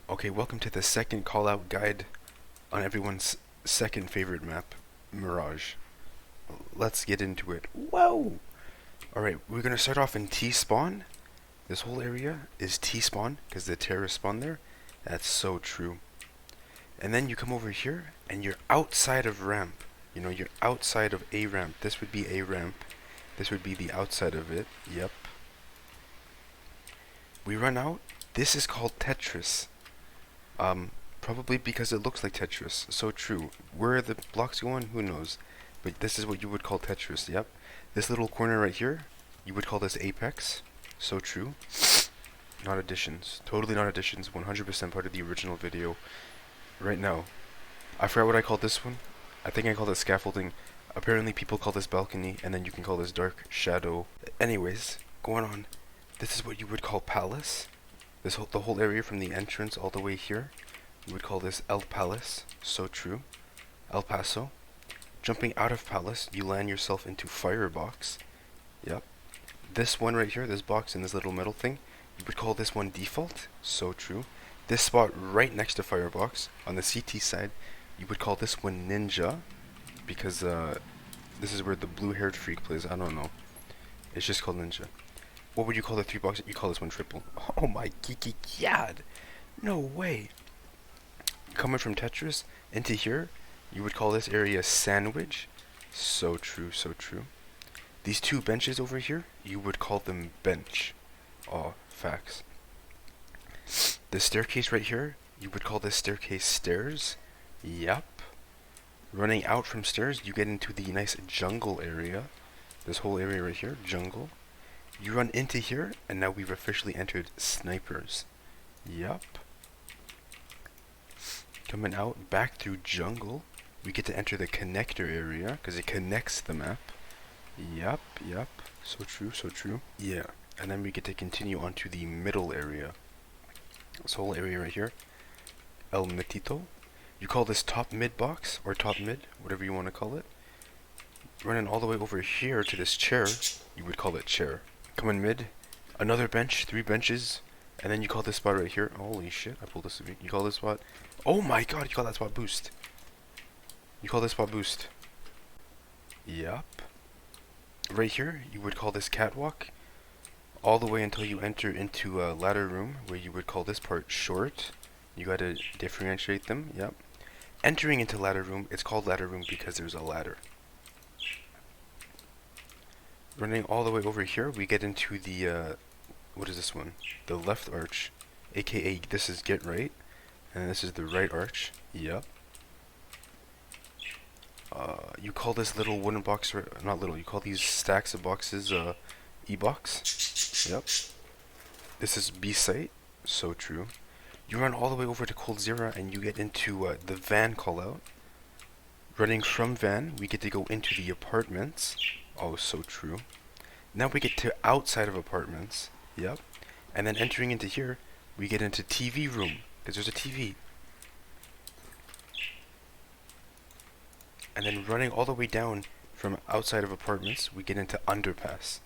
Okay, welcome to the second call-out guide on everyone's second favorite map, Mirage. Let's get into it. Whoa! Alright, we're gonna start off in T-spawn. This whole area is T-spawn, because the terrorists spawn there. That's so true. And then you come over here, and you're outside of ramp. You know, you're outside of a ramp. This would be a ramp. This would be the outside of it. Yep. We run out. This is called Tetris. Probably because it looks like Tetris. So true. Where the blocks go on, who knows? But this is what you would call Tetris, yep. This little corner right here, you would call this Apex. So true. Not additions. Totally not additions. 100% part of the original video. Right now. I forgot what I called this one. I think I called it scaffolding. Apparently people call this balcony, and then you can call this dark shadow. Anyways, going on. This is what you would call palace. The whole area from the entrance all the way here, you would call this El Palace. So true. El Paso. Jumping out of Palace, you land yourself into Firebox. Yep. This one right here, this box and this little metal thing, you would call this one Default. So true. This spot right next to Firebox, on the CT side, you would call this one Ninja, because this is where the blue-haired freak plays. I don't know. It's just called Ninja. What would you call the three boxes? You call this one Triple. Oh my geeky god! No way! Coming from Tetris into here, you would call this area Sandwich. So true, so true. These two benches over here, you would call them Bench. Oh, facts. The staircase right here, you would call this staircase Stairs. Yup. Running out from stairs, you get into the nice jungle area. This whole area right here, jungle. You run into here, and now we've officially entered Snipers. Yup. Coming out, back through jungle, we get to enter the connector area, because it connects the map. Yup, yup. So true, so true. Yeah, and then we get to continue on to the middle area. This whole area right here. El Metito. You call this top mid box, or top mid, whatever you want to call it. Running all the way over here to this chair, you would call it chair. Coming mid, another bench, 3 benches, and then you call this spot right here. Holy shit, I pulled this. You call this spot. Oh my god, you call that spot boost. You call this spot boost. Yup. Right here, you would call this catwalk. All the way until you enter into a ladder room, where you would call this part short. You gotta differentiate them, yep. Entering into ladder room, it's called ladder room because there's a ladder. Running all the way over here, we get into the, what is this one? The left arch, aka this is get right, and this is the right arch, yep. You call this little wooden box, not little, you call these stacks of boxes, E-box, yep. This is B-site, so true. You run all the way over to Coldzera, and you get into, the van callout. Running from van, we get to go into the apartments. Oh, so true. Now we get to outside of apartments. Yep. And then entering into here, we get into TV room, because there's a TV. And then running all the way down from outside of apartments, we get into underpass.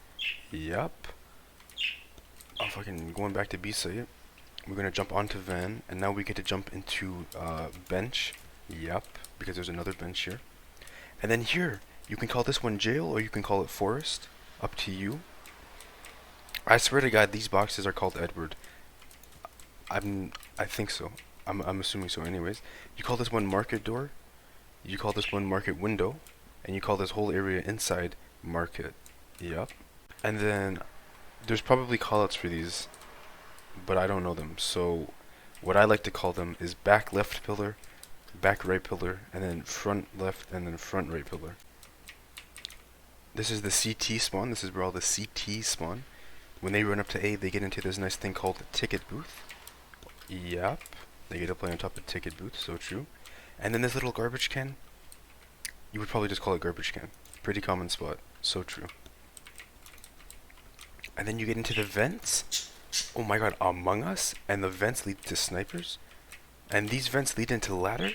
Yep. Oh, fucking going back to B-site. We're gonna jump onto van, and now we get to jump into bench. Yep, because there's another bench here. And then here, you can call this one jail, or you can call it forest. Up to you. I swear to God, these boxes are called Edward. I think so. I'm assuming so. Anyways, you call this one market door. You call this one market window, and you call this whole area inside market. Yep. And then there's probably callouts for these, but I don't know them. So what I like to call them is back left pillar, back right pillar, and then front left, and then front right pillar. This is the CT spawn. This is where all the CT spawn. When they run up to A, they get into this nice thing called the ticket booth. Yep. They get to play on top of ticket booth, so true. And then this little garbage can, you would probably just call it garbage can. Pretty common spot, so true. And then you get into the vents. Oh my god, Among Us, and the vents lead to snipers. And these vents lead into ladder.